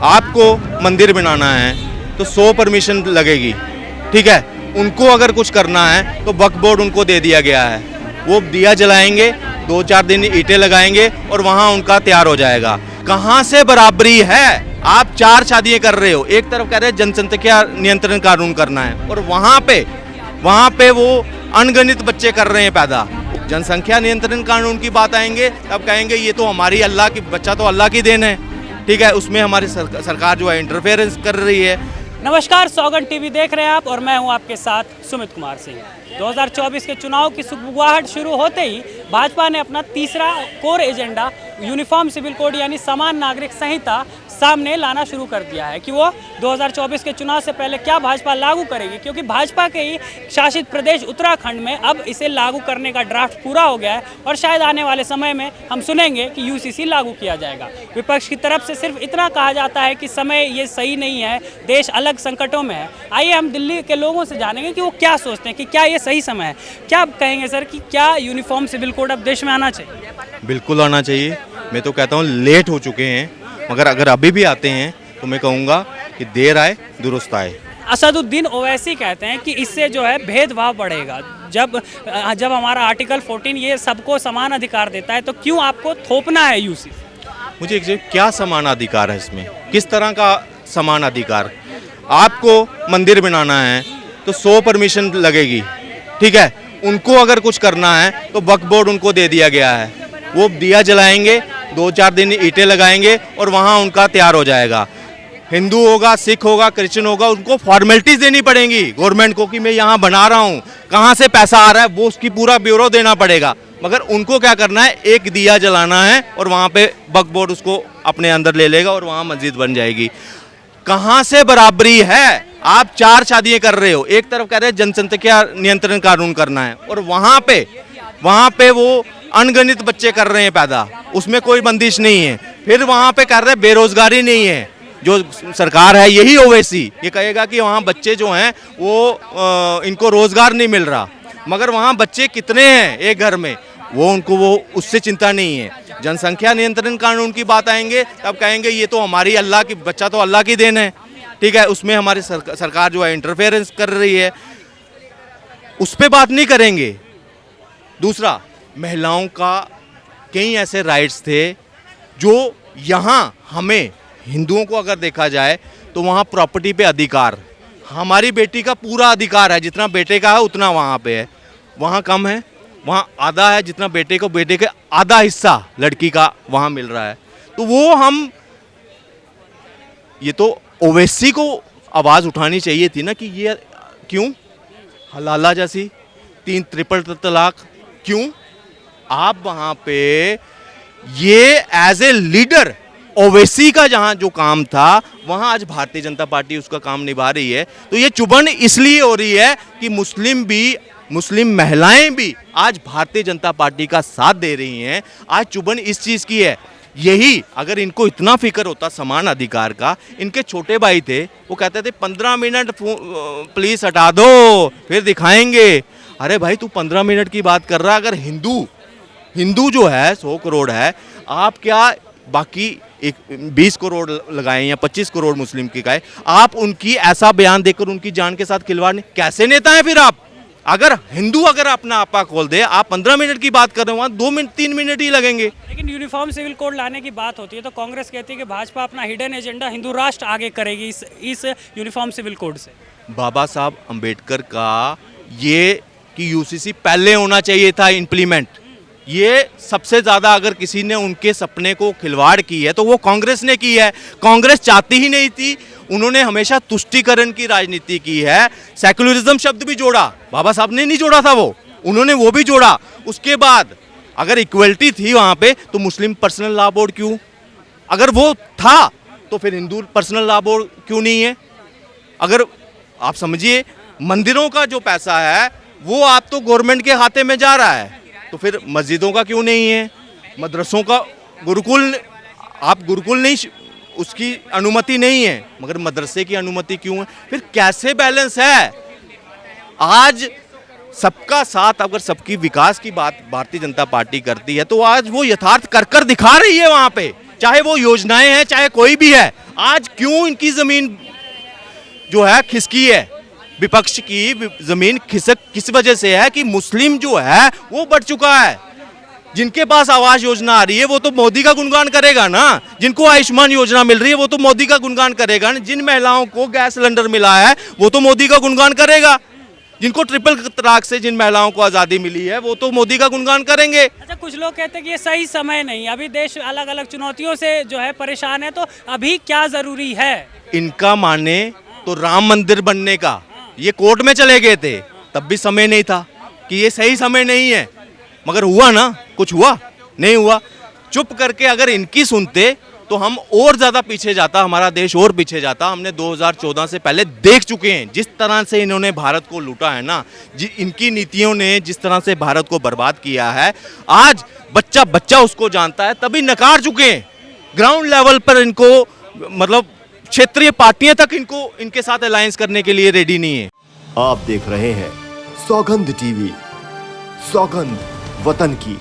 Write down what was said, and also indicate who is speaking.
Speaker 1: आपको मंदिर बनाना है तो 100 परमिशन लगेगी, ठीक है। उनको अगर कुछ करना है तो वक्फ बोर्ड उनको दे दिया गया है, वो दिया जलाएंगे, 2-4 दिन ईंटें लगाएंगे और वहाँ उनका तैयार हो जाएगा। कहाँ से बराबरी है? आप 4 शादियाँ कर रहे हो, एक तरफ कह रहे हैं जनसंख्या नियंत्रण कानून करना है और वहाँ पे वो अनगिनत बच्चे कर रहे हैं पैदा। जनसंख्या नियंत्रण कानून की बात आएंगे तब कहेंगे ये तो हमारी अल्लाह की, बच्चा तो अल्लाह की देन है, ठीक है। उसमें हमारी सरकार जो है इंटरफेरेंस कर रही है।
Speaker 2: नमस्कार, सौगन टीवी देख रहे हैं आप और मैं हूं आपके साथ सुमित कुमार सिंह। 2024 के चुनाव की सुगबुगाहट शुरू होते ही भाजपा ने अपना तीसरा core agenda uniform civil code यानी समान नागरिक संहिता सामने लाना शुरू कर दिया है कि वो 2024 के चुनाव से पहले क्या भाजपा लागू करेगी, क्योंकि भाजपा के ही शासित प्रदेश उत्तराखंड में अब इसे लागू करने का ड्राफ्ट पूरा हो गया है और शायद आने वाले समय में हम सुनेंगे कि यूसीसी लागू किया जाएगा। विपक्ष की तरफ से सिर्फ इतना कहा जाता है कि समय ये सही नहीं है, देश अलग संकटों में है। आइए हम दिल्ली के लोगों से जानेंगे कि वो क्या सोचते हैं कि क्या ये सही समय है। क्या कहेंगे सर कि क्या यूनिफॉर्म सिविल कोड अब देश में आना चाहिए?
Speaker 1: बिल्कुल आना चाहिए। मैं तो कहता हूँ लेट हो चुके हैं, मगर अगर अभी भी आते हैं तो मैं कहूँगा कि देर आए दुरुस्त आए।
Speaker 2: असदुद्दीन ओवैसी कहते हैं कि इससे जो है भेदभाव बढ़ेगा। जब हमारा आर्टिकल 14 ये सबको समान अधिकार देता है तो क्यों आपको थोपना है यूसी?
Speaker 1: मुझे एक क्या समान अधिकार है इसमें? किस तरह का समान अधिकार? आपको मंदिर बनाना है तो 100 परमिशन लगेगी, ठीक है। उनको अगर कुछ करना है तो वक्फ बोर्ड उनको दे दिया गया है, वो दिया जलाएंगे, 2-4 दिन ईंटें लगाएंगे और वहाँ उनका तैयार हो जाएगा। हिंदू होगा, सिख होगा, क्रिश्चियन होगा, उनको फॉर्मेलिटीज देनी पड़ेंगी गवर्नमेंट को कि मैं यहाँ बना रहा हूँ, कहाँ से पैसा आ रहा है वो उसकी पूरा ब्यूरो देना पड़ेगा। मगर उनको क्या करना है, एक दिया जलाना है और वहाँ पे वक्फ बोर्ड उसको अपने अंदर ले लेगा और वहाँ मस्जिद बन जाएगी। कहाँ से बराबरी है? आप 4 शादियाँ कर रहे हो, एक तरफ कह रहे हैं जनसंख्या नियंत्रण कानून करना है और वहाँ पे वो अनगिनत बच्चे कर रहे हैं पैदा, उसमें कोई बंदिश नहीं है। फिर वहाँ पे कर रहे हैं बेरोजगारी नहीं है, जो सरकार है यही ओवैसी ये कहेगा कि वहाँ बच्चे जो हैं वो इनको रोजगार नहीं मिल रहा, मगर वहाँ बच्चे कितने हैं एक घर में, वो उससे चिंता नहीं है। जनसंख्या नियंत्रण कानून की बात आएंगे तब कहेंगे ये तो हमारी अल्लाह की, बच्चा तो अल्लाह की देन है, ठीक है। उसमें हमारी सरकार जो है इंटरफेरेंस कर रही है, उस पर बात नहीं करेंगे। दूसरा, महिलाओं का कई ऐसे राइट्स थे जो यहाँ हमें हिंदुओं को अगर देखा जाए तो वहाँ प्रॉपर्टी पे अधिकार, हमारी बेटी का पूरा अधिकार है, जितना बेटे का है उतना वहाँ पे है। वहाँ कम है, वहाँ आधा है, जितना बेटे के आधा हिस्सा लड़की का वहाँ मिल रहा है। तो ये तो ओवैसी को आवाज़ उठानी चाहिए थी ना कि ये क्यों हलाला जैसी 3 ट्रिपल तलाक क्यों? आप वहाँ पे ये एज ए लीडर ओवैसी का जहाँ जो काम था वहाँ आज भारतीय जनता पार्टी उसका काम निभा रही है। तो ये चुभन इसलिए हो रही है कि मुस्लिम महिलाएं भी आज भारतीय जनता पार्टी का साथ दे रही हैं। आज चुभन इस चीज़ की है। यही अगर इनको इतना फिक्र होता समान अधिकार का, इनके छोटे भाई थे वो कहते थे 15 मिनट प्लीज हटा दो फिर दिखाएंगे। अरे भाई तू 15 मिनट की बात कर रहा है, अगर हिंदू जो है 100 करोड़ है, आप क्या बाकी 20 करोड़ लगाएं या 25 करोड़ मुस्लिम की गाय, आप उनकी ऐसा बयान देकर उनकी जान के साथ खिलवाड़ नहीं, कैसे नेता है फिर आप? अगर हिंदू अपना आपा खोल दे, आप 15 मिनट की बात कर रहे हो, वहाँ 2 मिनट 3 मिनट ही लगेंगे।
Speaker 2: लेकिन यूनिफॉर्म सिविल कोड लाने की बात होती है तो कांग्रेस कहती है कि भाजपा अपना हिडन एजेंडा हिंदू राष्ट्र आगे करेगी इस यूनिफॉर्म सिविल कोड से।
Speaker 1: बाबा साहब अम्बेडकर का ये कि यूसीसी पहले होना चाहिए था इम्प्लीमेंट, ये सबसे ज़्यादा अगर किसी ने उनके सपने को खिलवाड़ की है तो वो कांग्रेस ने की है। कांग्रेस चाहती ही नहीं थी, उन्होंने हमेशा तुष्टीकरण की राजनीति की है। सेकुलरिज्म शब्द भी जोड़ा, बाबा साहब ने नहीं जोड़ा था, उन्होंने वो भी जोड़ा। उसके बाद अगर इक्वलिटी थी वहाँ पे तो मुस्लिम पर्सनल लॉ बोर्ड क्यों? अगर वो था तो फिर हिंदू पर्सनल लॉ बोर्ड क्यों नहीं है? अगर आप समझिए मंदिरों का जो पैसा है वो आप तो गवर्नमेंट के खाते में जा रहा है, तो फिर मस्जिदों का क्यों नहीं है? मदरसों का गुरुकुल नहीं, उसकी अनुमति नहीं है, मगर मदरसे की अनुमति क्यों है? फिर कैसे बैलेंस है? आज सबका साथ, अगर सबकी विकास की बात भारतीय जनता पार्टी करती है तो आज वो यथार्थ कर दिखा रही है वहाँ पे, चाहे वो योजनाएं हैं चाहे कोई भी है। आज क्यों इनकी जमीन जो है खिसकी है, विपक्ष की जमीन खिसक किस वजह से है कि मुस्लिम जो है वो बढ़ चुका है। जिनके पास आवास योजना आ रही है वो तो मोदी का गुणगान करेगा ना, जिनको आयुष्मान योजना मिल रही है वो तो मोदी का गुणगान करेगा ना, जिन महिलाओं को गैस सिलेंडर मिला है वो तो मोदी का गुणगान करेगा, जिनको ट्रिपल तलाक से जिन महिलाओं को आज़ादी मिली है वो तो मोदी का गुणगान करेंगे।
Speaker 2: अच्छा, कुछ लोग कहते हैं कि ये सही समय नहीं, अभी देश अलग अलग चुनौतियों से जो है परेशान है, तो अभी क्या ज़रूरी है?
Speaker 1: इनका माने तो राम मंदिर बनने का ये कोर्ट में चले गए थे, तब भी समय नहीं था कि ये सही समय नहीं है, मगर हुआ ना, कुछ हुआ नहीं हुआ। चुप करके अगर इनकी सुनते तो हम और ज़्यादा पीछे जाता, हमारा देश और पीछे जाता। हमने 2014 से पहले देख चुके हैं जिस तरह से इन्होंने भारत को लूटा है ना, इनकी नीतियों ने जिस तरह से भारत को बर्बाद किया है, आज बच्चा बच्चा उसको जानता है, तभी नकार चुके हैं। ग्राउंड लेवल पर इनको मतलब क्षेत्रीय पार्टियां तक इनको इनके साथ अलायंस करने के लिए रेडी नहीं है।
Speaker 3: आप देख रहे हैं सौगंध टीवी, सौगंध वतन की।